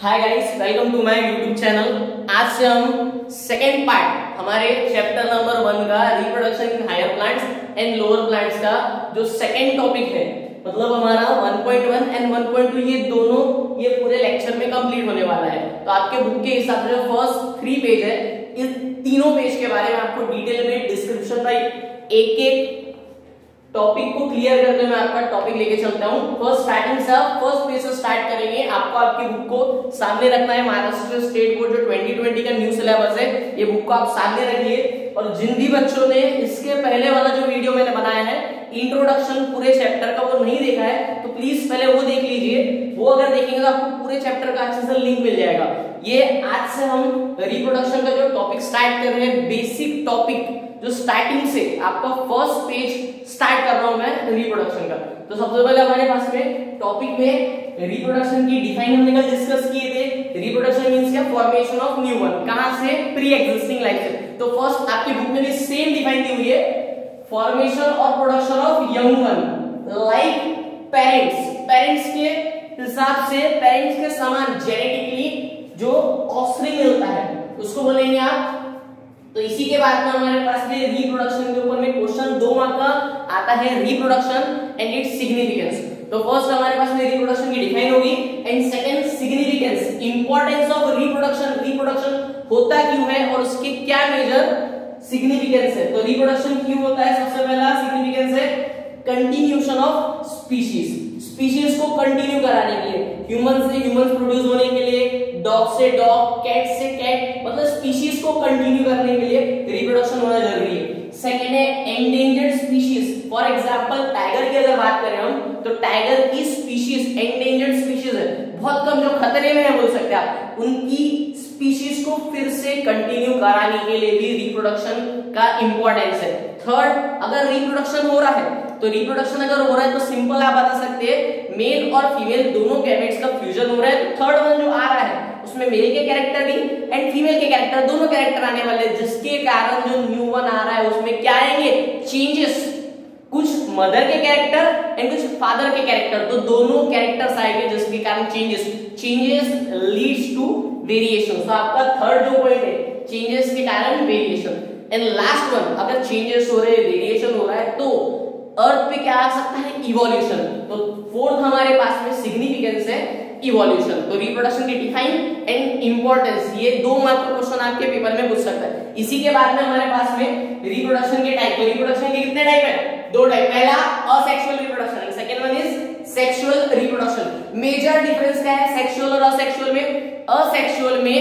Hi guys, welcome to my YouTube channel. आज से हम सेकेंड पार्ट हमारे चैप्टर नंबर 1 का reproduction in higher plants and lower plants का जो सेकेंड टॉपिक है, मतलब हमारा 1.1 एंड 1.2 ये दोनों ये पूरे लेक्चर में कंप्लीट होने वाला है। तो आपके बुक के हिसाब से जो फर्स्ट 3 पेज है, इस तीनों पेज के बारे में आपको डिटेल में डिस्क्रिप्शन में एक एक टॉपिक को क्लियर करके मैं आपका टॉपिक लेके चलता हूँ। फर्स्ट पेज से स्टार्ट करेंगे। आपको आपकी बुक को सामने रखना है। महाराष्ट्र स्टेट बोर्ड जो 2020 का न्यू सिलेबस है, ये बुक को आप सामने रखिए। और जिन भी बच्चों ने इसके पहले वाला जो वीडियो मैंने बनाया है इंट्रोडक्शन पूरे चैप्टर का, वो नहीं देखा है तो प्लीज पहले वो देख लीजिए। वो अगर देखेंगे तो आपको पूरे चैप्टर का अच्छे से लिंक मिल जाएगा। ये आज से हम रिप्रोडक्शन का जो टॉपिक स्टार्ट कर रहे हैं, बेसिक टॉपिक जो स्टार्टिंग से आपका फर्स्ट पेज स्टार्ट कर रहा हूं मैं रिप्रोडक्शन का। तो सबसे पहले हमारे पास में टॉपिक में रिप्रोडक्शन की डिफाइन हमने कल डिस्कस किए थे। रिप्रोडक्शन मींस क्या? Formation of new one. कहां से? प्री एग्जिस्टिंग लाइफ से। तो फर्स्ट आपकी बुक में भी सेम डिफाइन दी हुई है, फॉर्मेशन और production of young one like parents के हिसाब से, पेरेंट्स के समान जेनेटिकली जो ऑफस्प्रिंग मिलता है उसको बोलेंगे आप। तो इसी के बाद में हमारे पास में रिप्रोडक्शन के ऊपर में क्वेश्चन 2 मार्क का आता है, रिप्रोडक्शन एंड इट्स सिग्निफिकेंस। तो फर्स्ट हमारे पास में रिप्रोडक्शन की डिफाइन होगी and second significance, importance of reproduction होता क्यों है और उसके क्या मेजर सिग्निफिकेंस है। तो रिप्रोडक्शन क्यों होता है? सबसे पहला सिग्निफिकेंस है कंटिन्यूएशन ऑफ स्पीशीज को कंटिन्यू कराने के लिए, ह्यूमन से ह्यूमन प्रोड्यूस होने के लिए, डॉग से डॉग, कैट से कैट, मतलब स्पीशीज को कंटिन्यू करने के लिए रिप्रोडक्शन होना जरूरी है। सेकंड है endangered species. For example tiger की अगर बात करें हम, तो टाइगर की स्पीशीज एंडेंजर्ड स्पीशीज है, बहुत कम, जो खतरे में है बोल सकते हैं आप, उनकी स्पीशीज को फिर से कंटिन्यू कराने के लिए भी रिप्रोडक्शन का इंपॉर्टेंस है। थर्ड, अगर रिप्रोडक्शन हो रहा है तो रिप्रोडक्शन अगर हो रहा है तो सिंपल आप बता सकते हैं मेल और फीमेल दोनों गैमेट्स का फ्यूजन हो रहा है। तो थर्ड वन जो आ रहा है उसमें मेल के कैरेक्टर भी एंड फीमेल के कैरेक्टर, दोनों कैरेक्टर आने वाले, जिसके कारण जो न्यू वन आ रहा है उसमें क्या आएंगे? चेंजेस, कुछ मदर के कैरेक्टर एंड कुछ फादर के कैरेक्टर, तो दोनों कैरेक्टर्स आएंगे जिसके कारण चेंजेस लीड्स टू वेरिएशन। तो आपका थर्ड जो पॉइंट है, चेंजेस के कारण वेरिएशन। एंड लास्ट वन, अगर चेंजेस हो रहे हैं, वेरिएशन हो रहा है, तो अर्थ पे क्या आ सकता है? इवोल्यूशन। तो फोर्थ हमारे पास में सिग्निफिकेंस है इवोल्यूशन। तो रिप्रोडक्शन की डिफाइन एंड इंपॉर्टेंस, ये 2 मार्क का क्वेश्चन आपके पेपर में पूछ सकता है। इसी के बाद में हमारे पास में रिप्रोडक्शन के टाइप। तो रिप्रोडक्शन के कितने टाइप है? 2 टाइप। पहला asexual reproduction, second one is sexual reproduction. Major difference क्या है सेक्सुअल और असेक्सुअल में? असेक्सुअल में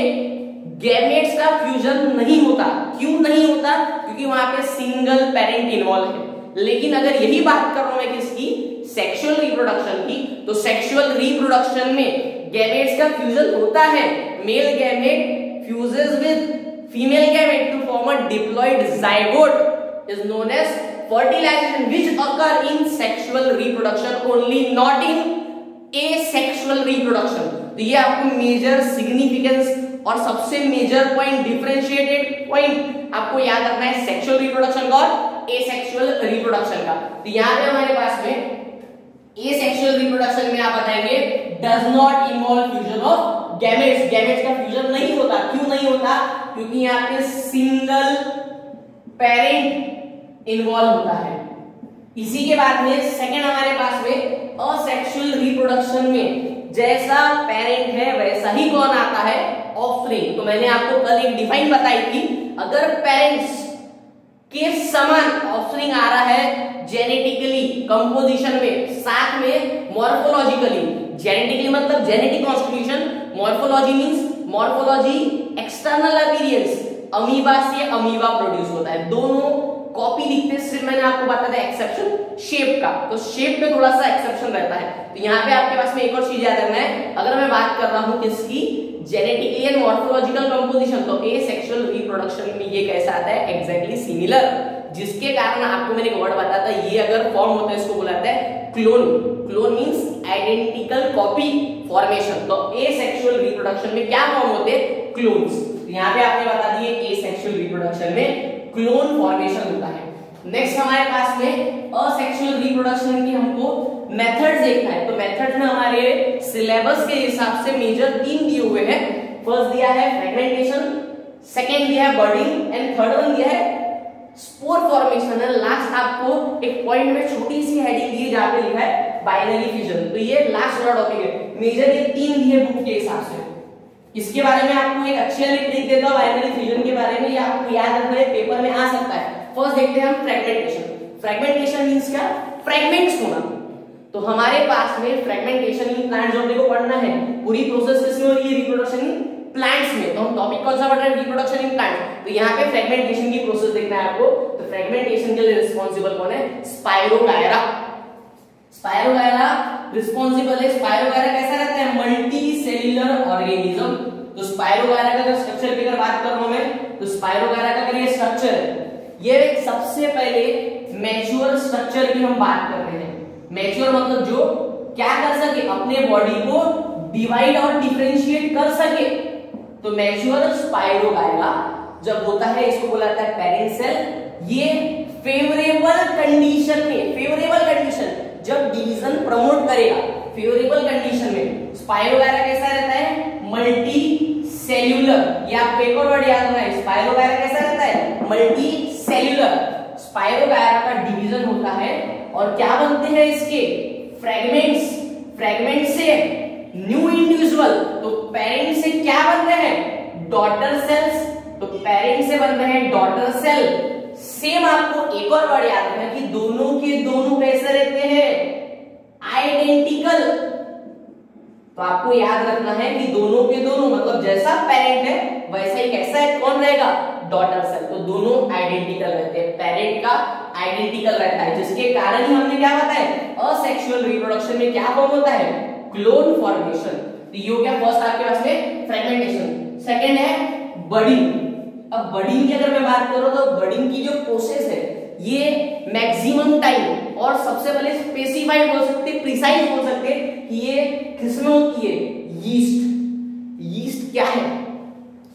गैमेट्स का फ्यूजन नहीं होता। क्यों नहीं होता? क्योंकि वहां पे सिंगल पेरेंट इन्वॉल्व है। लेकिन अगर यही बात कर रहा हूं मैं किसकी? सेक्सुअल रिप्रोडक्शन की, तो सेक्सुअल रिप्रोडक्शन में गैमेट्स का फ्यूजन होता है। Male gamete fuses with female gamete to form a diploid zygote is known as fertilisation, which occur in sexual reproduction only, not in asexual reproduction. तो ये आपको major significance और सबसे major point, differentiated point आपको याद रखना है sexual reproduction का और एसेक्सुअल रिप्रोडक्शन का। तो यहां पे हमारे पास में एसेक्सुअल रिप्रोडक्शन में आप बताएंगे does not involve fusion of gametes. Gametes का फ्यूजन नहीं होता। क्यों नहीं होता? क्योंकि यहां पे सिंगल पेरेंट इन्वॉल्व होता है। इसी के बाद में सेकंड हमारे पास में असेक्सुअल रिप्रोडक्शन में जैसा पेरेंट है वैसा ही कौन आता है? ऑफस्प्रिंग। तो मैंने आपको कल एक डिफाइन बताई थी, अगर पेरेंट्स के समान ऑफस्प्रिंग आ रहा है जेनेटिकली कंपोजिशन में, साथ में मॉर्फोलॉजिकली, जेनेटिकली मतलब genetic constitution, morphology means morphology external appearance, amoeba से अमीबा प्रोड्यूस होता है, दोनों कॉपी दिखते हैं। सिर्फ मैंने आपको बताया था एक्सेप्शन शेप का, तो शेप में थोड़ा सा एक्सेप्शन रहता है। तो यहाँ पे आपके पास में एक और चीज याद रखना है, अगर मैं बात कर रहा हूं किसकी? जेनेटिकली एंड मॉर्फोलॉजिकल कंपोजिशन, तो एसेक्सुअल रिप्रोडक्शन में ये कैसा आता है? एग्जैक्टली सिमिलर, जिसके कारण आपको मैंने एक वर्ड बताया था, ये अगर फॉर्म होता है इसको बुलाते हैं clone. Clone means identical copy formation. तो एसेक्सुअल रिप्रोडक्शन में क्या फॉर्म होते हैं? क्लोन्स। यहाँ पे आपने बता दिए एसेक्सुअल रिप्रोडक्शन में क्लोन फॉर्मेशन होता है। नेक्स्ट हमारे पास में असेक्सुअल रिप्रोडक्शन की हमको मेथड्स देखना है, तो मेथड में हमारे सिलेबस के हिसाब से मेजर 3 दिए हुए हैं। फर्स्ट दिया है फ्रेगमेंटेशन, सेकेंड दिया है बर्डिंग एंड थर्ड वन दिया है स्पोर फॉर्मेशन है। लास्ट आपको एक पॉइंट में छोटी सी हेडिंग दी है जहां पे लिखा है बाइनरी फ्यूजन। तो ये लास्ट वाला टॉपिक है, मेजर ये 3 दिए बुक के हिसाब से। इसके बारे में आपको एक अच्छी वाली ट्रिक देता हूं बाइनरी फ्यूजन के बारे में, ये आपको याद रखना है, पेपर में आ सकता है। फर्स्ट देखते हैं हम फ्रेगमेंटेशन। फ्रेगमेंटेशन मींस क्या? फ्रेगमेंट्स होना। तो हमारे पास में फ्रेगमेंटेशन इन प्लांट्स जो को पढ़ना है, पूरी प्रोसेस किसमें हो रही है? रिप्रोडक्शन इन प्लांट्स में। तो हम टॉपिक कौन सा पढ़ रहे हैं? Reproduction in plants. तो यहाँ पे फ्रेगमेंटेशन की प्रोसेस देखना है आपको। तो फ्रेगमेंटेशन के लिए रिस्पांसिबल कौन है? स्पाइरोगायरा। स्पाइरोगायरा रिस्पांसिबल है। स्पाइरोगायरा कैसा रहता है? Multi cellular organism. तो स्पाइरोगायरा का जो स्ट्रक्चर की अगर बात कर रहा हूं मैं, तो स्पाइरोगायरा का करिए स्ट्रक्चर, ये सबसे पहले मैच्योर स्ट्रक्चर की हम बात कर रहे हैं। मैच्योर मतलब जो क्या कर सके? अपने बॉडी को डिवाइड और डिफरेंशिएट कर सके। तो मैच्योर स्पाइरोगायरा जब होता है, इसको बोला जाता है पेरेंट सेल। ये फेवरेबल कंडीशन में, फेवरेबल कंडीशन जब डिवीजन प्रमोट करेगा, फेवरेबल कंडीशन में स्पाइरोगायरा कैसा रहता है? Multi cellular. या पेपर वर्ड याद रखना है, स्पाइरोगायरा कैसा रहता है? Multi cellular. स्पाइरोगायरा का डिवीजन होता है और क्या बनते हैं इसके? फ्रेगमेंट्स। फ्रेगमेंट से न्यू इंडिविजुअल। तो पेरेंट से क्या बन रहे हैं? Daughter cells. तो पेरेंट से बन रहे हैं डॉटर सेल। सेम आपको एक और वर्ड याद रखना कि दोनों के दोनों कैसे रहते हैं? आइडेंटिकल। तो आपको याद रखना है कि दोनों के दोनों मतलब जैसा पेरेंट है वैसा ही कैसा है? कौन रहेगा? Daughter cell. तो दोनों आइडेंटिकल रहते हैं, पेरेंट का आइडेंटिकल रहता है, जिसके कारण ही हमने क्या बताया? असेक्सुअल रिप्रोडक्शन में क्या फॉर्म होता है? Clone formation. तो ये हो गया फर्स्ट आपके पास में फ्रेगमेंटेशन। सेकंड है बर्डिंग। अब बर्डिंग की अगर मैं बात करूं तो बर्डिंग की जो प्रोसेस है ये मैक्सिमम टाइम और सबसे पहले स्पेसिफाइड बोल सकते, प्रिसाइज बोल सकते कि ये किसमें होती है? यीस्ट। यीस्ट क्या है?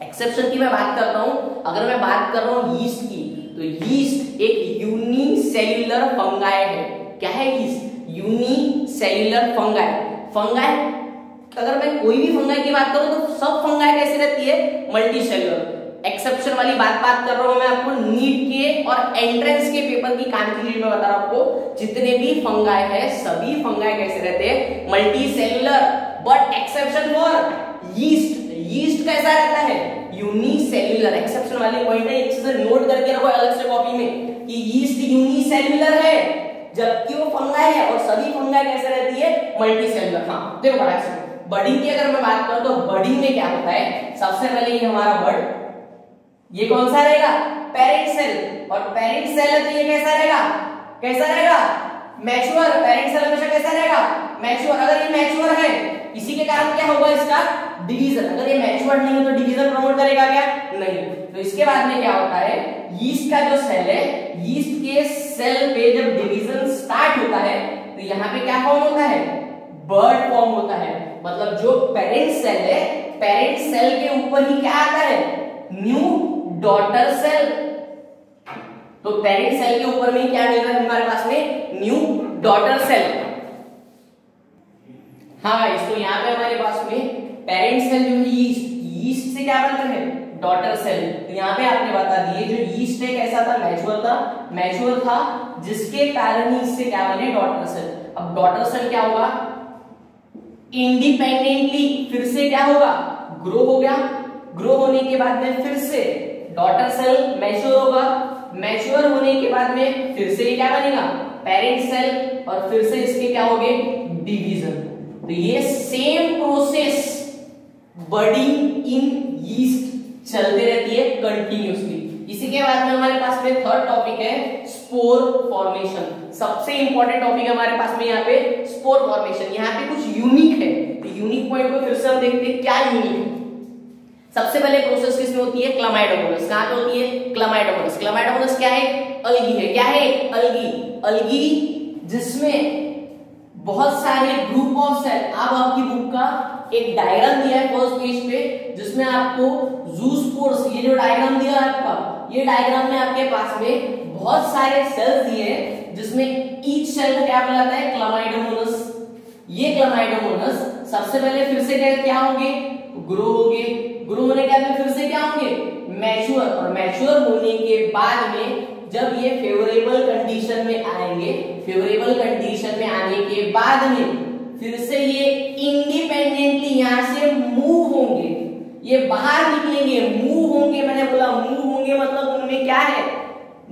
एक्सेप्शन की मैं बात करता हूं। अगर मैं बात कर रहा हूं यीस्ट की, तो यीस्ट एक यूनिसेल्युलर फंगाई है। क्या है यीस्ट? Unicellular fungi. फंगाई अगर मैं कोई भी फंगाई की बात करूं तो सब फंगाई कैसी रहती है? Multi cellular. एक्सेप्शन वाली बात कर रहा हूं मैं आपको नीट के और एंट्रेंस के पेपर की कांतिजी में बता रहा हूं आपको, जितने भी फंगाई है सभी फंगाई कैसे रहते हैं? Multi cellular. But exception for yeast. Yeast कैसा रहता है? यूनिसेल्युलर। एक्सेप्शन वाली पॉइंट है, एक चीज नोट करके रखो अलग से कॉपी में कि यीस्ट यूनिसेल्युलर है जबकि वो फंगाई है, और सभी फंगाई कैसे रहती है? Multi cellular. हाँ देखो बड़ा से बर्डिंग की अगर मैं बात करूं तो बर्डिंग में क्या होता है? सबसे पहले ये हमारा बर्ड, ये कौन सा रहेगा? Parent cell. और पेरेंट सेल है तो ये कैसा रहेगा? कैसा रहेगा? मैच्योर। पेरेंट सेल हमेशा कैसा रहेगा? मैच्योर। अगर ये मैच्योर है, इसी के कारण क्या होगा? इसका डिवीजन। अगर ये मैच्योर नहीं है तो डिवीजन प्रमोट करेगा क्या? नहीं। तो इसके बाद में क्या होता है? यीस्ट का जो सेल है, यीस्ट के सेल पे जब डिवीजन स्टार्ट होता है तो यहाँ पे क्या फॉर्म होता है? बर्ड फॉर्म होता है। मतलब जो पेरेंट सेल है, पेरेंट सेल के ऊपर ही क्या आता है? New daughter cell. तो पेरेंट सेल के ऊपर में क्या मिल रहा है हमारे पास में? New daughter cell. हाँ गाइस, तो यहाँ पे हमारे पास में पेरेंट सेल जो है यीस्ट, यीस्ट से क्या बन रहा है? Daughter cell. तो यहाँ पे आपने बता दिए जो यीस्ट है कैसा था? मैच्योर था। मैच्योर था जिसके कारण ही इससे क्या बने? Daughter cell. अब डॉटर सेल क्या होगा? इंडिपेंडेंटली फिर से क्या होगा? ग्रो हो गया। ग्रो होने के बाद में फिर से डॉटर सेल मैच्योर होगा। मैच्योर होने के बाद में फिर से क्या बनेगा? Parent cell. और फिर से इसके क्या हो गए? डिवीजन। तो ये सेम प्रोसेस बर्डिंग इन यीस्ट चलते रहती है कंटिन्यूअसली। इसी के बाद में हमारे पास में थर्ड टॉपिक है स्पोर फॉर्मेशन। सबसे इंपॉर्टेंट टॉपिक हमारे पास में यहाँ पे स्पोर फॉर्मेशन। यहाँ पे कुछ यूनिक है, तो यूनिक पॉइंट को फिर से हम देखते हैं क्या यूनिक है। सबसे पहले प्रोसेस किसमें होती है? क्लामाइडोमोनास। कहां पे होती है? क्लामाइडोमोनास। क्लामाइडोमोनास क्या है? अलगी है। क्या है? अलगी। अलगी जिसमें बहुत सारे ग्रुप ऑफ सेल। अब आपकी बुक का एक डायग्राम दिया है फर्स्ट पेज पे, जिसमें आपको जूस्पोर्स, ये जो डायग्राम दिया है आपका, ये डायग्राम में आपके पास में बहुत सारे सेल्स दिए हैं जिसमें ईच सेल को क्या बोला जाता है, क्लामाइडोमोनास। ये क्लामाइडोमोनास सबसे पहले फिर से क्या होंगे, ग्रो होंगे। ग्रो होने के बाद फिर से क्या होंगे, मैच्योर। और मैच्योर होने के बाद में जब ये फेवरेबल कंडीशन में आएंगे, फेवरेबल कंडीशन में आने के बाद में फिर से ये इंडिपेंडेंटली यहां से मूव होंगे, ये बाहर निकलेंगे, मूव होंगे। मैंने बोला मूव होंगे मतलब उनमें क्या है,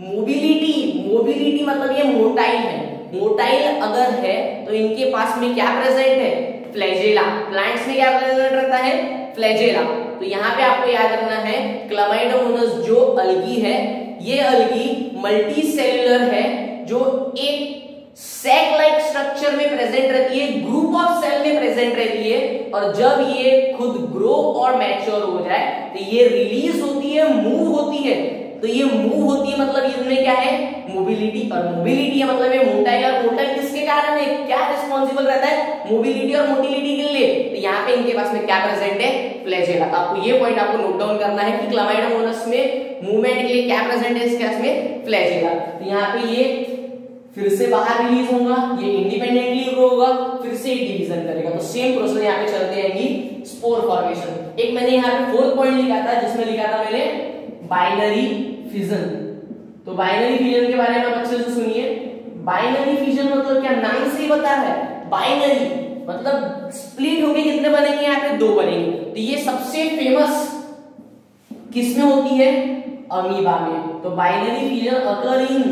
मोबिलिटी। मोबिलिटी मतलब ये मोटाइल है। मोटाइल अगर है तो इनके पास में क्या प्रेजेंट है, फ्लैजेला। प्लांट्स में क्या प्रेजेंट रहता है, फ्लैजेला। तो यहाँ पे आपको याद रखना है क्लामाइडोमोनास जो अलगी है, ये अलगी मल्टी सेल्यूलर है, जो एक सैक लाइक स्ट्रक्चर में प्रेजेंट रहती है, ग्रुप ऑफ सेल में प्रेजेंट रहती है। और जब ये खुद ग्रो और मैच्योर हो जाए तो ये रिलीज होती है, मूव होती है। तो ये मूव होती है मतलब इसमें क्या है, मोबिलिटी। और मोबिलिटी है मतलब ये मोटाइल। और मोटाइल किसके कारण है, क्या रिस्पॉन्सिबल रहता है, मोबिलिटी और मोटिलिटी के लिए। तो यहाँ पे इनके पास में क्या प्रेजेंट है, फ्लैजेला। तो आपको ये पॉइंट आपको नोट डाउन करना है कि क्लामाइडोमोनास में मूवमेंट के लिए क्या प्रेजेंट है, इसके पास में फ्लैजेला। तो यहाँ पे ये फिर से बाहर रिलीज होगा, ये इंडिपेंडेंटली ग्रो होगा, फिर से डिवीजन करेगा। तो सेम प्रोसेस यहाँ पे चलते रहेंगी, स्पोर फॉर्मेशन। एक मैंने यहाँ पे 4th पॉइंट लिखा था, जिसमें लिखा था मैंने बाइनरी फिजन। तो बाइनरी फिजन के बारे में आप अच्छे से सुनिए। बाइनरी फिजन मतलब क्या, नाम से ही बता है, बाइनरी मतलब स्प्लिट होके कितने बनेंगे, यहाँ पे 2 बनेंगे। तो ये सबसे फेमस किसमें होती है, अमीबा में। तो binary fission occur in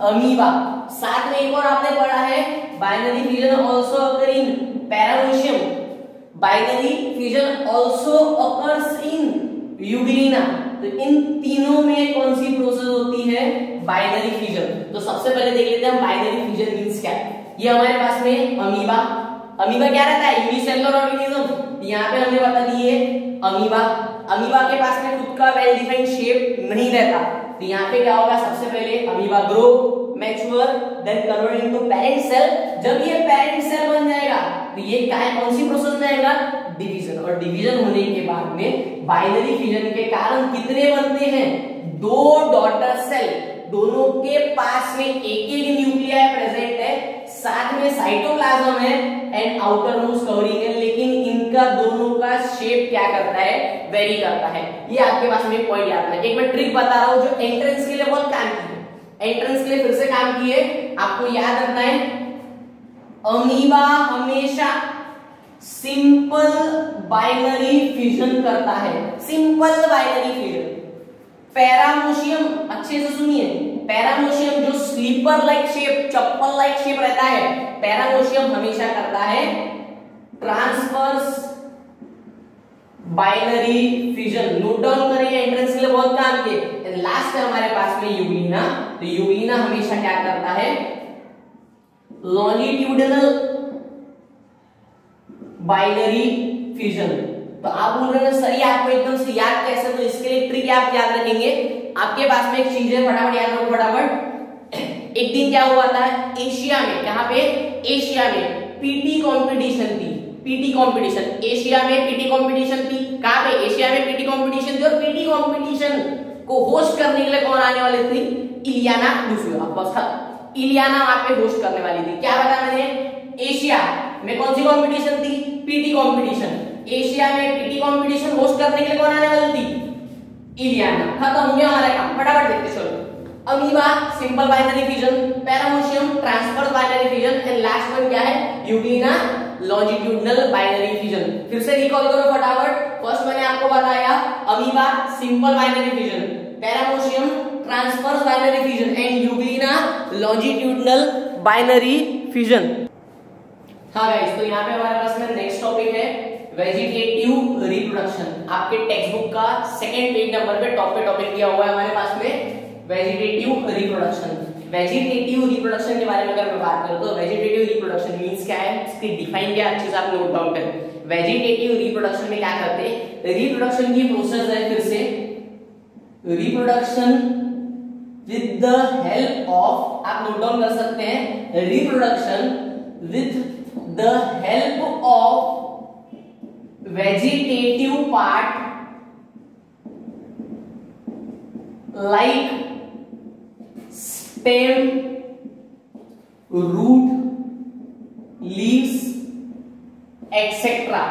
amoeba. साथ में एक और आपने पढ़ा है, binary fission also occur in paramecium. Binary fission also occurs in euglena. तो इन तीनों में कौन सी प्रोसेस होती है, बाइनरी फिजन। तो सबसे पहले देख लेते हैं हम बाइनरी फिजन मींस क्या है। ये हमारे पास में अमीबा। अमीबा क्या रहता है, यूनिसेलुलर ऑर्गेनिज्म। यहाँ पे हमने बता दी है अमीबा। अमीबा के पास में खुद का वेल डिफाइंड शेप नहीं रहता। तो यहाँ पे क्या होगा, सबसे पहले amoeba grow, mature, then convert into parent cell. जब ये पेरेंट सेल बन जाएगा तो ये क्या है, कौन सी प्रोसेस में आएगा, डिवीजन। और डिवीजन होने के बाद में बाइनरी फिजन के कारण कितने बनते हैं, 2 डॉटर सेल। दोनों के पास में एक न्यूक्लियाई प्रेजेंट है, साथ में साइटोप्लाज्म है एंड आउटर मोस्ट कवरिंग है। लेकिन इनका दोनों का शेप क्या करता है, वेरी करता है। ये आपके पास में पॉइंट याद रखना। एक मैं ट्रिक बता रहा हूं जो एंट्रेंस के लिए बहुत काम की है, एंट्रेंस के लिए फिर से काम की है, आपको याद रखना है। अमीबा हमेशा सिंपल बाइनरी फिजन करता है, सिंपल बाइनरी फिजन। पैरामोशियम, अच्छे से सुनिए, पैरामोशियम जो स्लीपर लाइक शेप, चप्पल लाइक शेप रहता है, पैरामोशियम हमेशा करता है transverse binary fission. Note down करिए, एंट्रेंस के लिए बहुत काम किए। लास्ट है हमारे पास में यूग्लिना। तो यूग्लिना हमेशा क्या करता है, लॉन्जिट्यूडिनल बाइनरी फिजन। तो आप बोल रहे हैं सर आपको एकदम से याद कैसे, तो इसके लिए ट्रिक आप याद रखेंगे। आपके पास में एक चीज है, फटाफट याद रखो फटाफट। एक दिन क्या हुआ था एशिया में, यहाँ पे एशिया में पीटी कंपटीशन थी, पीटी कंपटीशन। एशिया में पीटी कंपटीशन थी, कहाँ पे, एशिया में पीटी कंपटीशन थी। और पीटी कंपटीशन को होस्ट करने के लिए कौन आने वाले थी, इलियाना डिसूजा। इलियाना वहां पे होस्ट करने वाली थी। क्या बताया मैंने, एशिया में कौन सी कंपटीशन थी, पीटी कंपटीशन। एशिया में पीटी कंपटीशन होस्ट करने के लिए कौन आने वाली थी, इलियाना। खत्म हो गया हमारा काम, फटाफट देखते चलो। Amoeba simple binary fission, paramecium transverse binary fission and last one क्या है, यूग्लिना लॉन्जिट्यूडिनल बाइनरी फिजन। फिर से रिकॉल करो फटाफट। फर्स्ट मैंने आपको बताया amoeba simple binary fission, paramecium transverse binary fission and euglena longitudinal binary fission. हाँ गाइस, तो यहाँ पे हमारे पास में नेक्स्ट टॉपिक है वेजिटेटिव रिप्रोडक्शन। आपके टेक्स्ट बुक का 2nd पेज नंबर पे टॉपिक दिया हुआ है हमारे पास में वेजिटेटिव रिप्रोडक्शन। वेजिटेटिव रिप्रोडक्शन के बारे में अगर मैं बात करूं तो वेजिटेटिव रिप्रोडक्शन मींस क्या है, इसकी डिफाइन क्या अच्छे से आप नोट डाउन करें। वेजिटेटिव रिप्रोडक्शन में क्या करते हैं, रिप्रोडक्शन की प्रोसेस है, फिर से reproduction with the help of, आप नोट डाउन कर सकते हैं, reproduction with the help of vegetative part like stem root, leaves etcetera.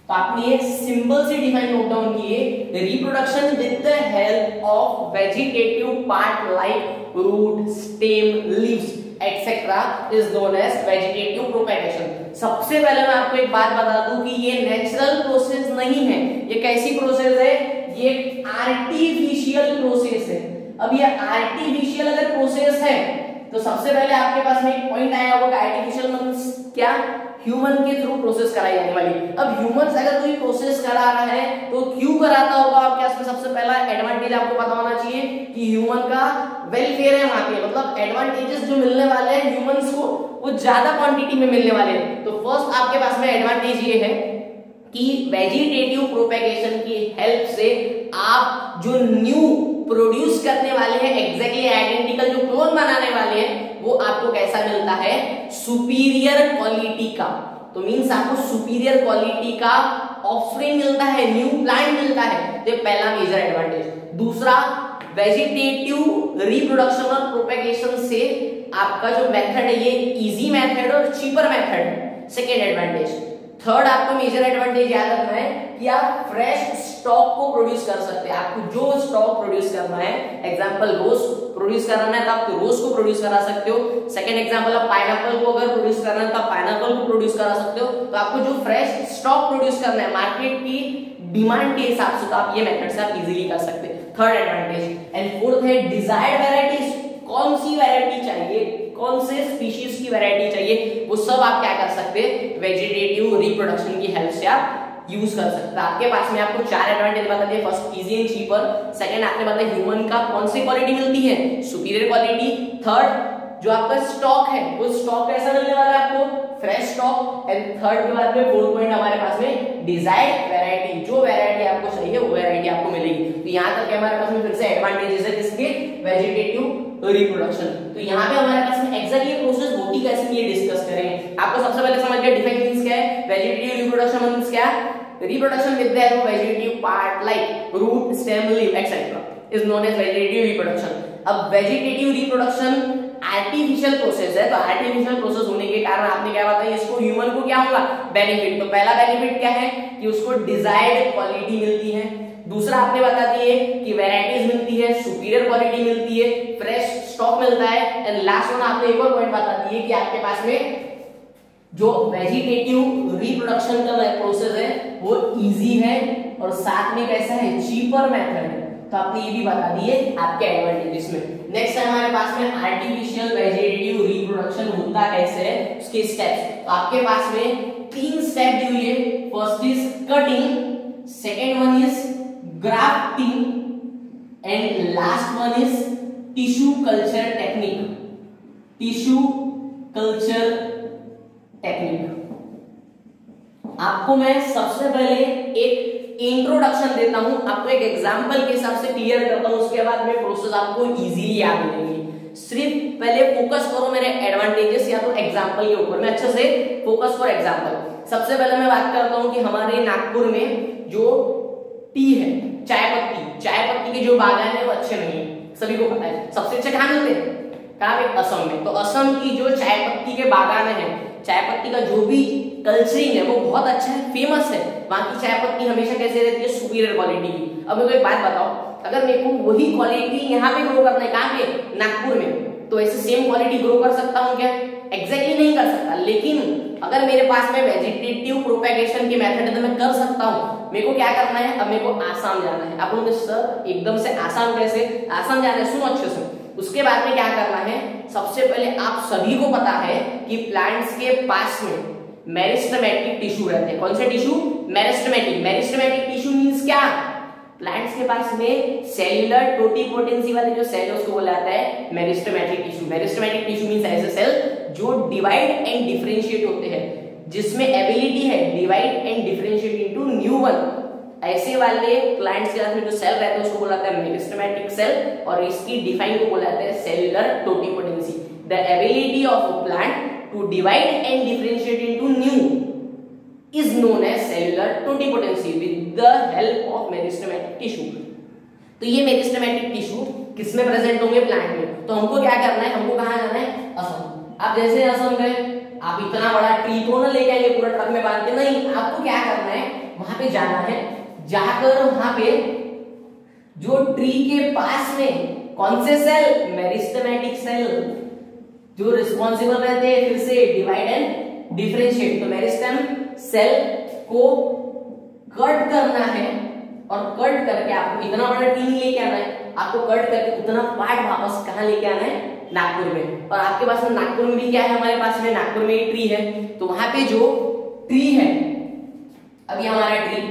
तो आपने ये सिंबल से डिफाइन नोट डाउन किए, reproduction with the help of vegetative part like root, stem, leaves etcetera is known as vegetative propagation. सबसे पहले मैं आपको एक बात बता दूं कि ये नेचुरल प्रोसेस नहीं है। ये कैसी प्रोसेस है? ये आर्टिफिशियल प्रोसेस है। अब ये आर्टिफिशियल अगर प्रोसेस है तो सबसे पहले आपके पास में एक पॉइंट आया होगा, आर्टिफिशियल मींस क्या? ह्यूमन के थ्रू प्रोसेस कराई जाने वाली। अब ह्यूमंस अगर कोई प्रोसेस करा रहा है तो क्यों कराता होगा? आपके पास में सबसे पहला एडवांटेज आपको पता होना चाहिए कि ह्यूमन का वेलफेयर है वहां पे, मतलब एडवांटेजेस जो मिलने वाले हैं ह्यूमंस को वो ज्यादा क्वांटिटी में मिलने वाले हैं। तो फर्स्ट आपके पास में एडवांटेज ये है कि वेजिटेटिव प्रोपेगेशन की हेल्प से आप जो न्यू प्रोड्यूस करने वाले हैं, एग्जैक्टली आइडेंटिकल जो क्लोन बनाने वाले हैं, वो आपको कैसा मिलता है? सुपीरियर क्वालिटी का। तो मींस आपको सुपीरियर क्वालिटी का ऑफरिंग मिलता है, न्यू प्लांट मिलता है। तो पहला मेजर एडवांटेज। दूसरा, वेजिटेटिव रिप्रोडक्शन और प्रोपेगेशन से आपका जो मेथड है ये इजी मेथड और cheaper method, second advantage. Third आपको मेजर एडवांटेज याद रखना है कि आप फ्रेश स्टॉक को प्रोड्यूस कर सकते हैं। आपको जो स्टॉक प्रोड्यूस करना है, एग्जांपल रोज प्रोड्यूस करना है तो आप रोज को प्रोड्यूस करा सकते हो। सेकंड एग्जांपल, आप पाइनएप्पल को अगर प्रोड्यूस करना है तो आप पाइनएप्पल को प्रोड्यूस करा सकते हो। तो आपको जो फ्रेश स्टॉक प्रोड्यूस करना है मार्केट की डिमांड के हिसाब से, तो आप ये मेथड से आप इजीली कर सकते हैं। Third advantage. एंड फोर्थ है डिजायर्ड वैरायटीज। कौन सी वैरायटी चाहिए, कौन से स्पीशीज की वैरायटी चाहिए, वो सब आप क्या कर सकते हैं? वेजिटेटिव रिप्रोडक्शन की हेल्प से आप यूज कर सकते हैं। आपके पास में आपको चार एडवांटेज बता दिए। First, easy and cheaper. Second, आपने बताया ह्यूमन का कौन सी क्वालिटी मिलती है? Superior quality. थर्ड, जो आपका स्टॉक है वो स्टॉक कैसा मिलने वाला है आपको? Fresh stock. एंड थर्ड के बाद में फोर्थ पॉइंट हमारे पास में डिजायर्ड वैरायटी, जो वैरायटी आपको चाहिए वो वैरायटी आपको मिलेगी। तो यहाँ तक हमारे पास में फिर से एडवांटेजेस है किसके? Vegetative reproduction. तो यहाँ पे हमारे पास में एग्जैक्टली ये प्रोसेस होती कैसे है ये डिस्कस करेंगे। आपको सबसे पहले समझ गया डिफाइन मींस क्या है? वेजिटेटिव रिप्रोडक्शन मींस क्या? Reproduction with the help of vegetative part like root, stem, leaf etcetera is known as vegetative reproduction. अब वेजिटेटिव रिप्रोडक्शन आर्टिफिशियल प्रोसेस है, तो आर्टिफिशियल प्रोसेस होने के कारण आपने क्या बताया, इसको ह्यूमन को क्या होगा? बेनिफिट। तो पहला बेनिफिट क्या है कि उसको डिजायर्ड क्वालिटी मिलती है। दूसरा आपने बता दिए कि वैरायटीज मिलती है, सुपीरियर क्वालिटी मिलती है, फ्रेश स्टॉक मिलता है। एंड लास्ट वन आपने एक और पॉइंट बता दिए कि आपके पास में जो वेजिटेटिव रिप्रोडक्शन का प्रोसेस है वो इजी है और साथ में कैसा है? चीपर मेथड है। तो आपने ये भी बता दिए आपके एडवांटेजेस में। नेक्स्ट है हमारे पास में आर्टिफिशियल वेजिटेटिव रिप्रोडक्शन होता कैसे है, उसके स्टेप्स। तो आपके पास में 3 स्टेप दी हुई है। First is cutting, second one is grafting and last one is tissue culture technique. Tissue culture technique. आपको मैं सबसे पहले एक इंट्रोडक्शन देता हूं, आपको एक एग्जांपल के हिसाब से क्लियर करता हूं, उसके बाद में प्रोसेस आपको इजीली याद हो जाएगी। सिर्फ पहले फोकस करो मेरे एडवांटेजेस या तो एग्जांपल के ऊपर में, अच्छे से फोकस फॉर एग्जांपल। सबसे पहले मैं बात करता हूं कि हमारे नागपुर में जो टी है, चाय पत्ती के जो बागान है वो अच्छे नहीं है, सभी को पता है। सबसे अच्छे कहां मिलते हैं? कहां पे? असम में। तो असम की जो चाय पत्ती के बागान है, चाय पत्ती का जो भी कल्चरिंग है वो बहुत अच्छा है, फेमस है। वहां की चाय पत्ती हमेशा कैसे रहती है? सुपीरियर क्वालिटी की। अब मेरे को एक बात बताओ, अगर मेरे को वही क्वालिटी यहाँ पे ग्रो करना है, कहाँ पे? नागपुर में, तो ऐसे सेम क्वालिटी ग्रो कर सकता हूँ क्या? एग्जैक्टली नहीं कर सकता। लेकिन अगर मेरे पास में वेजिटेटिव प्रोपेगेशन की मेथड है तो मैं कर सकता हूँ। मेरे को क्या करना है? अब मेरे को आसाम जाना है। आप लोग सर एकदम से आसाम कैसे? आसाम जाना है, सुनो अच्छे से। उसके बाद में क्या करना है? सबसे पहले आप सभी को पता है कि प्लांट्स के पास में मेरिस्टेमेटिक टिश्यू रहते हैं। कौन से tissue? Meristematic. Meristematic tissue means क्या? प्लांट्स के पास में सेल्यूलर टोटिपोटेंसी वाले जो सेल है उसको बोला जाता है meristematic tissue. Meristematic tissue means ऐसे सेल जो डिवाइड एंड डिफरेंशिएट होते हैं, जिसमें एबिलिटी है divide and differentiate into new one. ऐसे वाले प्लांट्स के साथ में जो सेल रहते हैं उसको बोला जाता है मेरिस्टेमेटिक सेल, और इसकी डिफाइन को बोला जाता है cellular totipotency. The ability of a plant to divide and differentiate into new is known as cellular totipotency with the help of meristematic tissue। तो ये मेरिस्टेमेटिक टिश्यू किसमें प्रेजेंट होंगे? प्लांट में। तो हमको क्या करना है? हमको कहाँ जाना है? असम। आप जैसे असम गए, आप इतना बड़ा ट्री तो ना लेके आएंगे पूरा ट्रक में बांध के, नहीं, आपको क्या करना है, वहां पे जाना है, जाकर वहां पे जो ट्री के पास में कौन से सेल, मेरिस्टेमेटिक सेल जो रिस्पॉन्सिबल रहते हैं फिर से डिवाइड एंड डिफरेंशिएट, तो मेरिस्टेम सेल को कट करना है, और कट करके आपको इतना बड़ा ट्री लेके आना है, आपको कट करके उतना पार्ट वापस कहां लेके आना है, नागपुर में। और आपके पास में नागपुर में भी क्या है, हमारे पास में नागपुर में ट्री है, तो वहां पे जो ट्री है, अभी हमारा ट्री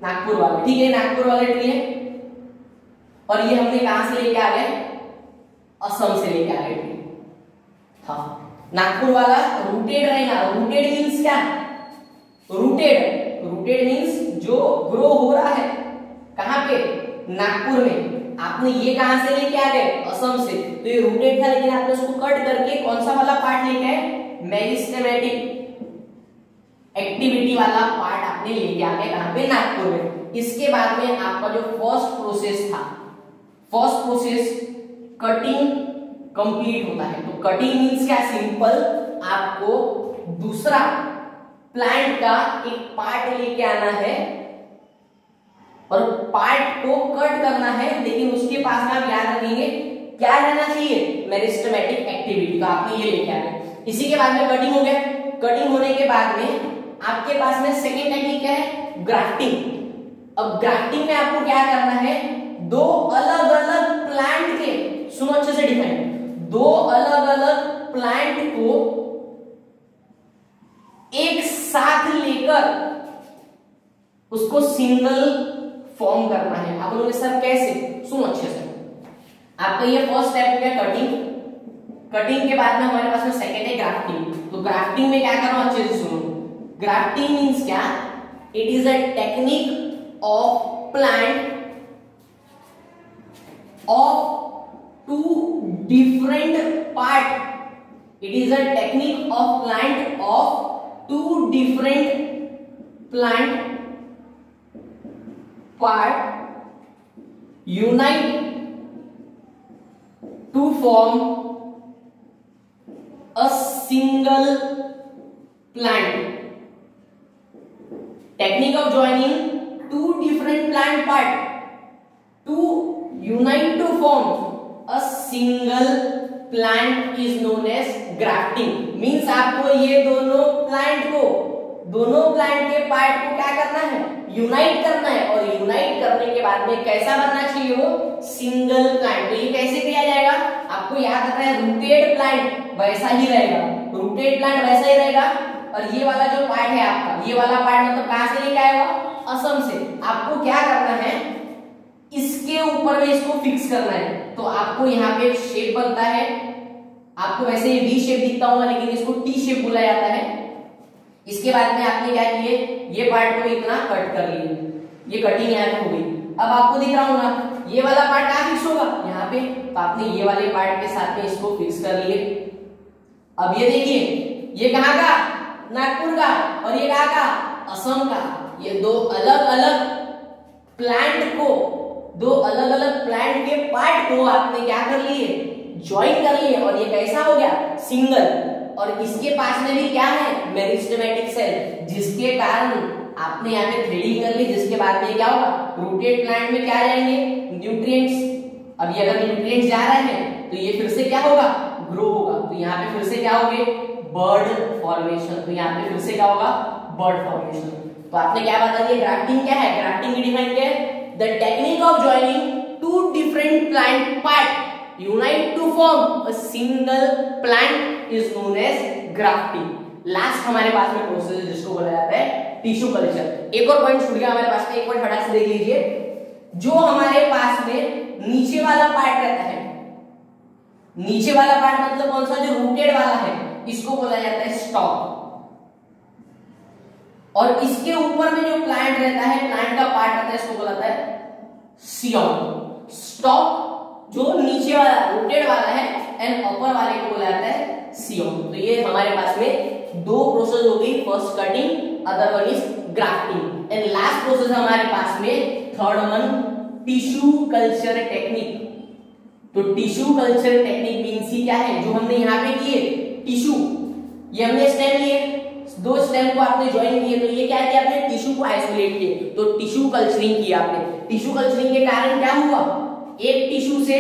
नागपुर वाला, ठीक है, नागपुर वाला ट्री है, और ये हमने कहां से लेके आ गए, असम से लेके आ गए ट्री। हाँ, नागपुर वाला रूटेड रहेगा। रूटेड मीन्स क्या, रूटेड मीन्स जो ग्रो हो रहा है, कहां पे, नागपुर में। आपने ये कहां से लेके आ गए, असम से, तो ये रूटेड था, लेकिन आपने उसको कट करके कौन सा वाला पार्ट लेके आए, मेरिस्टेमेटिक एक्टिविटी वाला पार्ट आपने लेके आ गए, कहां पे, नागपुर में। इसके बाद में आपका जो फर्स्ट प्रोसेस था, फर्स्ट प्रोसेस कटिंग कंप्लीट होता है। तो कटिंग मीन्स क्या, सिंपल, आपको दूसरा प्लांट का एक पार्ट लेके आना है और पार्ट को कट करना है, लेकिन उसके पास में आप याद रखेंगे क्या रहना चाहिए, मेरिस्टेमेटिक एक्टिविटी, तो आपने ये लेके आना है। इसी के बाद में कटिंग हो गया। कटिंग होने के बाद में आपके पास में सेकेंड टेक्निक क्या है, ग्राफ्टिंग। अब ग्राफ्टिंग में आपको क्या करना है, दो अलग अलग प्लांट के, सुनो अच्छे से डिफाइन, दो अलग अलग प्लांट को एक साथ लेकर उसको सिंगल फॉर्म करना है। आप लोगों ने सर कैसे, सुनो अच्छे से। आपका ये फर्स्ट स्टेप हो गया कटिंग। कटिंग के बाद में हमारे पास में सेकेंड है ग्राफ्टिंग। तो ग्राफ्टिंग में क्या करो, अच्छे से सुनो। ग्राफ्टिंग मीन्स क्या, it is a technique of plant of two different part. It is a technique of plant of two different plant part unite to form a single plant. Technique of joining two different plant part to unite to form a single plant is known as grafting. Means आपको ये दोनों plant के part को क्या करना है, unite करना है, और यूनाइट करने के बाद में कैसा बनना चाहिए, वो सिंगल प्लांट। तो ये कैसे किया जाएगा, आपको याद रखना है, रूटेड प्लांट वैसा ही रहेगा, रूटेड प्लांट वैसा ही रहेगा, और ये वाला जो पार्ट है आपका, ये वाला पार्ट मतलब कहां से लेके आएगा, असम से। आपको क्या करना है, इसके ऊपर में इसको फिक्स करना है। तो आपको यहाँ पे एक शेप बनता है, आपको वैसे ये वी शेप दिखता होगा, लेकिन इसको टी शेप बोला जाता है। इसके बाद में आपने क्या किए, ये पार्ट को इतना कट कर लिए, ये कटिंग यहाँ पे हो गई। अब आपको दिख रहा होगा ये वाला पार्ट कहाँ फिक्स होगा, यहाँ पे, तो आपने ये वाले पार्ट के साथ में इसको फिक्स कर लिए। अब ये देखिए, ये कहाँ का, नागपुर का, और ये कहाँ का, असम का। ये दो अलग अलग प्लांट को, दो अलग अलग प्लांट के पार्ट को आपने क्या कर लिए, ज्वाइन कर लिए, और ये कैसा हो गया, सिंगल। और इसके पास में भी क्या है, मेरिस्टेमेटिक सेल, जिसके कारण आपने यहाँ पे थ्रेडिंग कर ली, जिसके बाद में क्या होगा, रूटेड प्लांट में क्या जाएंगे, न्यूट्रिएंट्स। अभी अगर न्यूट्रिएंट्स जा रहे हैं तो ये फिर से क्या होगा, ग्रो होगा। तो यहाँ पे फिर से क्या होगे, बर्ड फॉर्मेशन। तो यहाँ पे फिर से क्या होगा, बर्ड फॉर्मेशन। तो आपने क्या बता दिया, ग्राफ्टिंग क्या है, ग्राफ्टिंग की डिफाइन क्या है, the technique of joining two different plant part unite to form a single plant is known as grafting. Last हमारे पास में प्रोसेस है जिसको बोला जाता है टिश्यू कल्चर। एक और पॉइंट छूट गया हमारे पास में, एक पॉइंट फटाक से देख लीजिए। जो हमारे पास में नीचे वाला पार्ट रहता है, नीचे वाला पार्ट मतलब कौन सा, जो रूटेड वाला है, इसको बोला जाता है स्टॉक। और इसके ऊपर में जो प्लांट रहता है, प्लांट का पार्ट रहता है, इसको बोला जाता है सियोन। स्टॉक जो नीचे वाला रूटेड वाला है, एंड ऊपर वाले को बोला जाता है सियोन। तो ये हमारे पास में दो प्रोसेस हो गई, first cutting, other one is grafting, and last process हमारे पास में third one tissue culture technique. तो टिश्यू कल्चर टेक्निक मींस ही क्या है, जो हमने यहाँ पे किए, टिश्यू, ये हमने स्टेम लिए, दो स्टेम को आपने ज्वाइन किए, तो ये क्या किया आपने, टिश्यू को आइसोलेट किए, तो टिश्यू कल्चरिंग किया आपने। टिश्यू कल्चरिंग के कारण क्या हुआ, एक टिश्यू से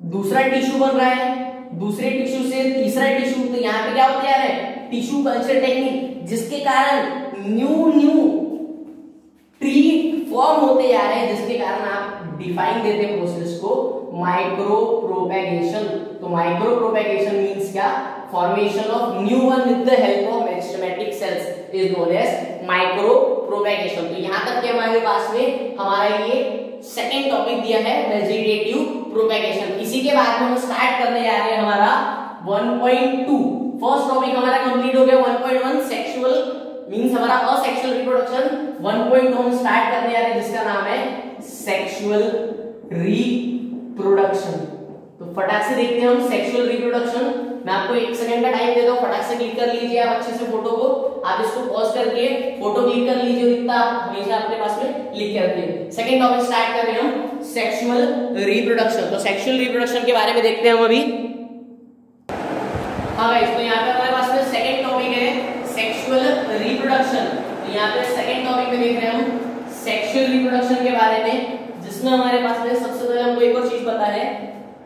दूसरा टिश्यू बन रहा है, दूसरे टिश्यू से तीसरा टिश्यू, तो यहाँ पे क्या होता है, टिश्यू कल्चर टेक्निक, जिसके कारण न्यू ट्री फॉर्म होते जा रहे हैं, जिसके कारण आप डिफाइन देते हैं प्रोसेस को माइक्रो प्रोपेगेशन। तो माइक्रो प्रोपेगेशन मींस क्या, formation of new one with the help of meristematic cells is known as micro propagation. तो यहां तक के हमारे पास में हमारा ये सेकंड टॉपिक दिया है वेजिटेटिव प्रोपेगेशन। इसी के बाद में हम स्टार्ट करने जा रहे हैं हमारा 1.2। फर्स्ट टॉपिक हमारा कंप्लीट हो गया 1.1 सेक्सुअल मींस हमारा असेक्सुअल रिप्रोडक्शन। 1.2 हम स्टार्ट करने जा रहे हैं जिसका नाम है सेक्सुअल रिप्रोडक्शन। तो फटाक से देखते हैं हम सेक्सुअल रिप्रोडक्शन। मैं आपको 1 सेकंड का टाइम देता हूं, फटाक से क्लिक कर लीजिए आप अच्छे से फोटो को, आप इसको पॉज करके फोटो क्लिक कर लीजिए, इतना आप हमेशा अपने पास में लिख के रखिए। सेकंड टॉपिक स्टार्ट कर रहे हैं हम सेक्सुअल रिप्रोडक्शन। तो सेक्सुअल रिप्रोडक्शन के बारे में देखते हैं हम अभी। हाँ गाइस, तो यहाँ पे हमारे पास में सेकंड टॉपिक है सेक्सुअल रिप्रोडक्शन। तो यहाँ पे सेकंड टॉपिक में देख रहे हैं हम सेक्सुअल रिप्रोडक्शन के बारे में, जिसमें हमारे पास में सबसे पहले हमको एक और चीज पता है।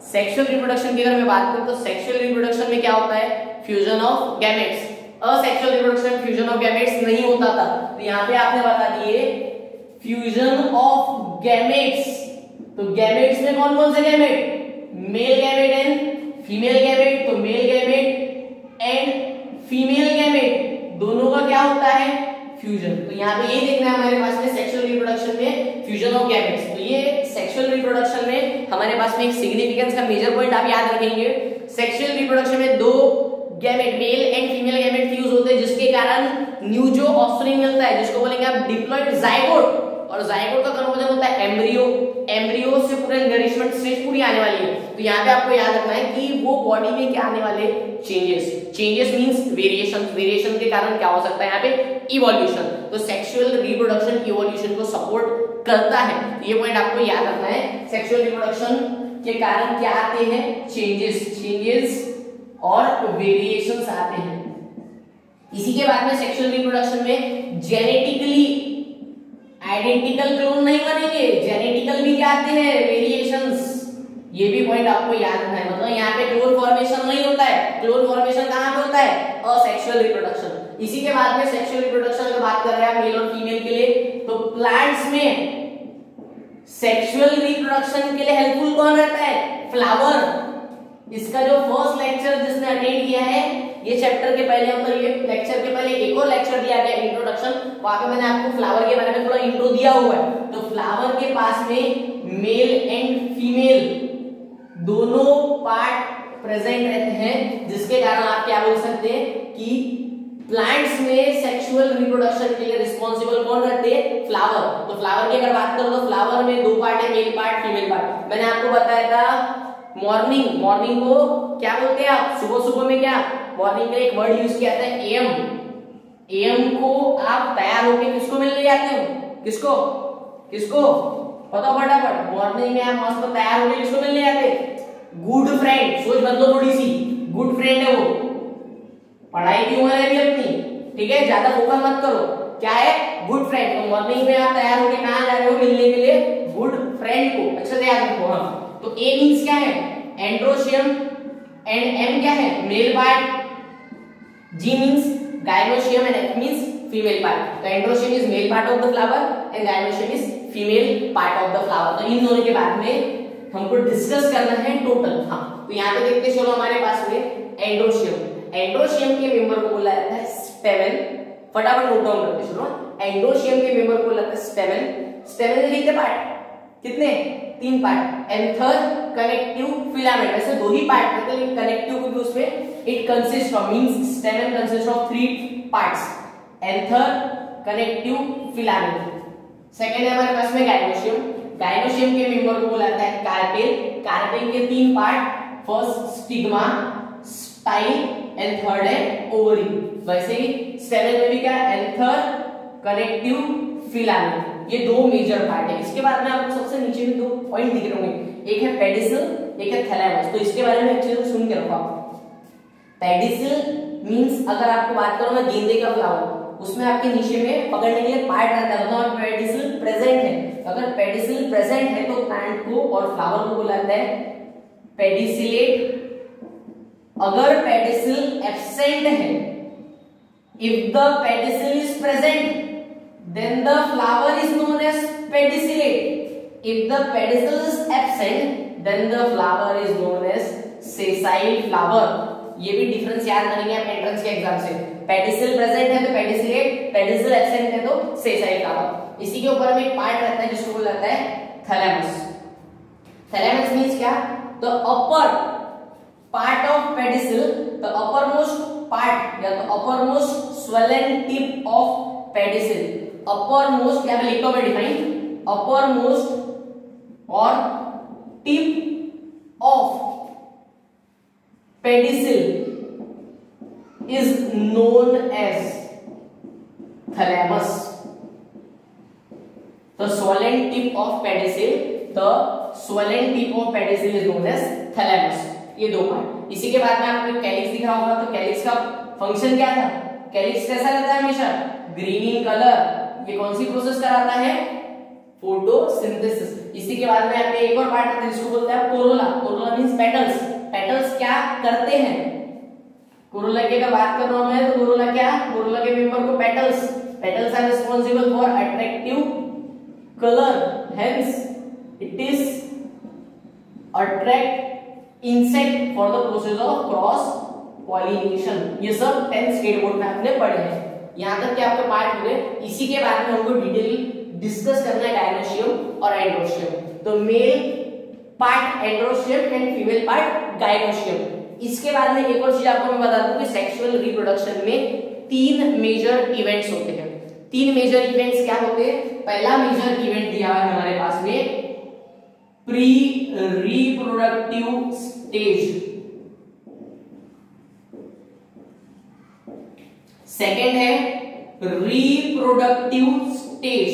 सेक्सुअल रिप्रोडक्शन की अगर मैं बात करूं तो सेक्सुअल रिप्रोडक्शन में क्या होता है, fusion of gametes. Asexual reproduction में फ्यूजन ऑफ गैमेट्स नहीं होता था, तो यहाँ पे आपने बता दिए फ्यूजन ऑफ गैमेट्स। तो गैमेट्स में कौन कौन से gamete, male gamete and female gamete. तो male gamete and female gamete दोनों का क्या होता है, फ्यूजन। तो यहाँ पे ये देखना है हमारे पास में सेक्सुअल रिप्रोडक्शन में फ्यूजन ऑफ गैमेट्स। तो ये सेक्सुअल रिप्रोडक्शन में हमारे पास में एक सिग्निफिकेंस का मेजर पॉइंट आप याद रखेंगे। सेक्सुअल रिप्रोडक्शन में दो gamete male and female gamete fuse होते हैं, जिसके कारण न्यू जो ऑफस्प्रिंग मिलता है, जिसको बोलेंगे आप डिप्लॉइड जाइगोट, और जाइगोट का कन्वर्जन होता है एम्ब्रियो। एम्ब्रियो से पूरे नरिशमेंट स्टेज पूरी आने वाली है। तो यहाँ पे आपको याद रखना है कि वो बॉडी में क्या आने वाले चेंजेस मींस वेरिएशन के कारण क्या हो सकता है यहाँ पे, इवोल्यूशन। तो सेक्सुअल रिप्रोडक्शन इवोल्यूशन को सपोर्ट करता है, तो ये पॉइंट आपको याद रखना है। सेक्सुअल रिप्रोडक्शन के कारण क्या आते हैं, चेंजेस और वेरिएशंस आते हैं। इसी के बाद में सेक्सुअल रिप्रोडक्शन में जेनेटिकली आइडेंटिकल क्लोन नहीं बनेंगे, जेनेटिकल भी क्या आते हैं, वेरिएशंस। ये भी पॉइंट आपको याद रखना है। मतलब यहाँ पे क्लोन फॉर्मेशन नहीं होता है, क्लोन फॉर्मेशन कहाँ पे होता है, असेक्सुअल रिप्रोडक्शन। इसी के बाद में सेक्सुअल रिप्रोडक्शन की बात कर रहे हैं मेल और फीमेल के लिए, तो प्लांट्स में सेक्सुअल रिप्रोडक्शन के लिए हेल्पफुल कौन रहता है, फ्लावर। इसका जो फर्स्ट लेक्चर जिसने अटेंड किया है ये चैप्टर के पहले, मतलब ये लेक्चर के पहले एक और लेक्चर दिया गया इंट्रोडक्शन, वहां पे मैंने आपको फ्लावर के बारे में थोड़ा इंट्रो दिया हुआ है। तो फ्लावर के पास में मेल एंड फीमेल दोनों पार्ट प्रेजेंट रहते हैं, जिसके कारण आप क्या बोल सकते हैं कि प्लांट्स में सेक्सुअल रिप्रोडक्शन के लिए रिस्पॉन्सिबल कौन रहते हैं, फ्लावर। तो फ्लावर की अगर बात करो तो फ्लावर में दो पार्ट है, मेल पार्ट फीमेल पार्ट। मैंने आपको बताया था मॉर्निंग को क्या बोलते हैं आप, सुबह में क्या, मॉर्निंग का एक वर्ड यूज किया था एएम को आप तैयार होके किसको मिलने जाते हो, किसको बताओ फटाफट। मॉर्निंग में आप मस्त तैयार होके किसको मिलने जाते, गुड फ्रेंड। सोच बदलो थोड़ी सी, गुड फ्रेंड है वो, पढ़ाई की उम्र है अभी अपनी, ठीक है, ज्यादा फोकस मत करो। क्या है, गुड फ्रेंड। तो मॉर्निंग में आप तैयार होके कहाँ जा रहे हो, मिलने के लिए गुड फ्रेंड को, अच्छे से याद रखो। हाँ, तो ए मींस क्या है, एंड्रोशियम, एंड एम क्या है, male part, G means gynoecium and F means female part. तो androecium is male part of the flower and gynoecium is female part of the flower. तो इन दोनों के बारे में हमको डिस्कस करना है टोटल। हाँ, तो यहाँ पे देखते चलो हमारे पास में एंड्रोशियम के मेंबर को बोला जाता है स्टेमेन। फटाफट नोट डाउन करते चलो। एंड्रोशियम के मेंबर को बोला जाता है स्टेमेन के कितने पार्ट, कितने, 3 पार्ट। एंथर, कनेक्टिव, फिलामेंट, ऐसे 2 ही पार्ट रहते हैं, कनेक्टिव को भी उसमें it consist of means stamen consist of 3 parts, anther, connective, filament. Second है हमारे पास में गायनोशियम के मेंबर को बोला जाता है कार्पेल के 3 part, first stigma, style and third है ओवरी। वैसे ही स्टेमेन में भी क्या, एंथर, कनेक्टिव, फिलामेंट, ये 2 मेजर पार्ट है। इसके बाद में आपको सबसे नीचे में 2 पॉइंट दिख रहे होंगे, एक है पेडिसल, एक है थैलेमस। तो इसके बारे में अच्छे से सुन के रखो आप। पेडिसिल मींस अगर आपको बात करूं मैं गेंदे का फ्लावर, उसमें आपके नीचे में पकड़ने के लिए पार्ट रहता है, मतलब पेडिसिल प्रेजेंट है। अगर पेडिसिल प्रेजेंट है तो प्लांट को और फ्लावर को बोला जाता है पेडिसिलेट। अगर पेडिसिल एब्सेंट है, if the pedicel is present then the flower is known as pedicellate. If the pedicel is absent then the flower is known as sessile flower. ये भी डिफरेंस याद करेंगे आप एंट्रेंस के एग्जाम से। Pedicel present है तो पेडिसिलेट, पेडिसिल एब्सेंट है तो सेसाइल फ्लावर। इसी के ऊपर में एक पार्ट रहता है जिसको बोला जाता है थैलेमस। थैलेमस मींस क्या? The upper part of pedicel, the uppermost part या the uppermost swollen tip of pedicel। uppermost क्या लिखा हुआ है डिफाइन, uppermost और tip of pedicel is known as thalamus। the swollen tip of pedicel, the swollen tip of pedicel is known as thalamus। ये दो part. इसी के बाद में आपको कैलिक्स दिख रहा होगा, तो कैलिक्स का फंक्शन क्या था? कैलिक्स कैसा रहता है? हमेशा ग्रीन इन कलर। ये कौन सी प्रोसेस कराता है? फोटोसिंथेसिस। इसी के बाद में आपने एक और पार्ट आता है जिसको बोलते हैं Corolla. Corolla means petals. Petals क्या करते हैं? कोरोला की अगर बात कर रहा हूं मैं तो कोरोला क्या? कोरोला के मेंबर को petals. Petals are responsible for attractive colour, hence it is attract insect for the process of cross pollination. ये सब 10th स्टेट बोर्ड में आपने पढ़े हैं। यहां तक कि आपके पार्ट हुए। इसी के बाद में हमको डिटेल डिस्कस करना है गायनोशियम और एंड्रोशियम। तो male part androecium and female part gynoecium. इसके बाद में एक और चीज आपको मैं बता दूं कि सेक्सुअल रिप्रोडक्शन में 3 मेजर इवेंट्स होते हैं। 3 मेजर इवेंट्स क्या होते हैं? पहला मेजर इवेंट दिया है हमारे पास में प्री रिप्रोडक्टिव स्टेज, सेकेंड है reproductive stage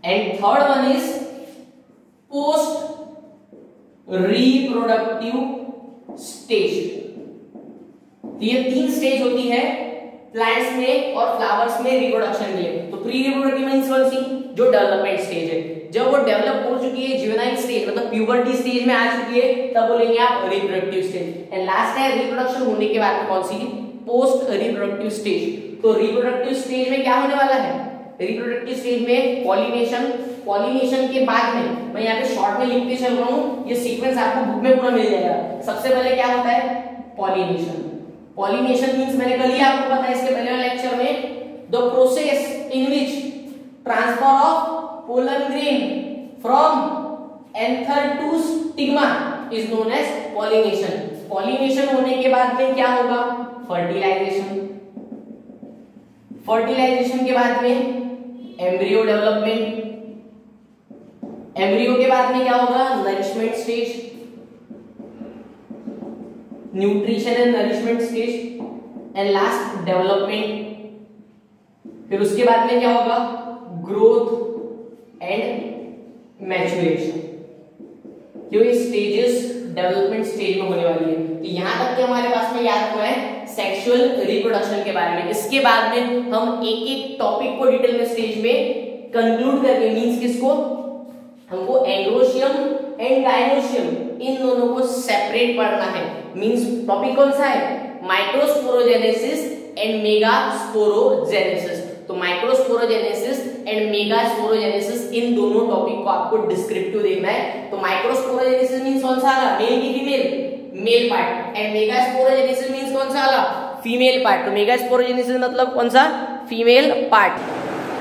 and third one is post reproductive stage. ये 3 स्टेज होती है प्लांट्स में और फ्लावर्स में रिप्रोडक्शन के लिए। तो प्री रिप्रोडक्टिव मींस कौन सी? जो डेवलपमेंट स्टेज है। जब वो डेवलप हो चुकी है, जुवेनाइल स्टेज मतलब प्यूबर्टी स्टेज में आ चुकी है, तब बोलेंगे आप रिप्रोडक्टिव स्टेज। एंड लास्ट है रिप्रोडक्शन होने के बाद में कौन सी? Post reproductive stage. तो रिप्रोडक्टिव स्टेज में क्या होने वाला है? रिप्रोडक्टिव स्टेज में पॉलिनेशन। पॉलिनेशन के बाद में मैं यहाँ पे शॉर्ट में लिखते चल रहा हूँ, ये सीक्वेंस आपको बुक में पूरा मिल जाएगा। सबसे पहले क्या होता है? पॉलिनेशन। पॉलिनेशन मींस मैंने कल ही आपको पता है इसके पहले वाले लेक्चर में, the process in which transfer of pollen grain from anther to stigma is known as pollination. Pollination होने के बाद में क्या होगा? फर्टिलाइजेशन। फर्टिलाइजेशन के बाद में एम्ब्रियो डेवलपमेंट। एम्ब्रियो के बाद में क्या होगा? Nourishment stage, nutrition and nourishment stage and last development. फिर उसके बाद में क्या होगा? Growth and maturation. जो ये स्टेजेस डेवलपमेंट स्टेज में होने वाली है। तो यहां तक के हमारे पास में याद हुआ है सेक्सुअल रिप्रोडक्शन के बारे में। इसके बाद में हम एक एक टॉपिक को डिटेल में स्टेज में कंक्लूड करके मींस किसको? हमको एंड्रोशियम एंड गायनोशियम इन दोनों को सेपरेट पढ़ना है। मींस टॉपिक कौन सा है? Microsporogenesis and megasporogenesis. तो माइक्रोस्पोरोजेनेसिस एंड मेगास्पोरोजेनेसिस इन दोनों टॉपिक को आपको डिस्क्रिप्टिव देखना है। तो माइक्रोस्पोरोजेनेसिस मींस कौन सा आला? मेल की female? Male part. And megasporogenesis means कौन सा आला? Female part. तो मेगास्पोरोजेनेसिस मतलब कौन सा? Female part.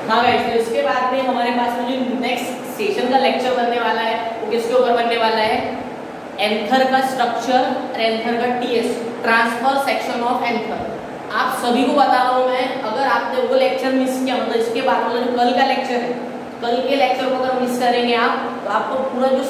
हाँ गाइस, तो इसके बाद में हमारे पास में जो नेक्स्ट सेशन का लेक्चर बनने वाला है वो किसके ऊपर बनने वाला है? एंथर का स्ट्रक्चर और एंथर का TS, transfer section of anther. आप सभी को बता रहा हूं मैं, अगर आपने वो लेक्चर मिस किया मतलब इसके बाद मतलब जो कल का लेक्चर है, कल के लेक्चर को अगर मिस करेंगे आप तो आपको पूरा जो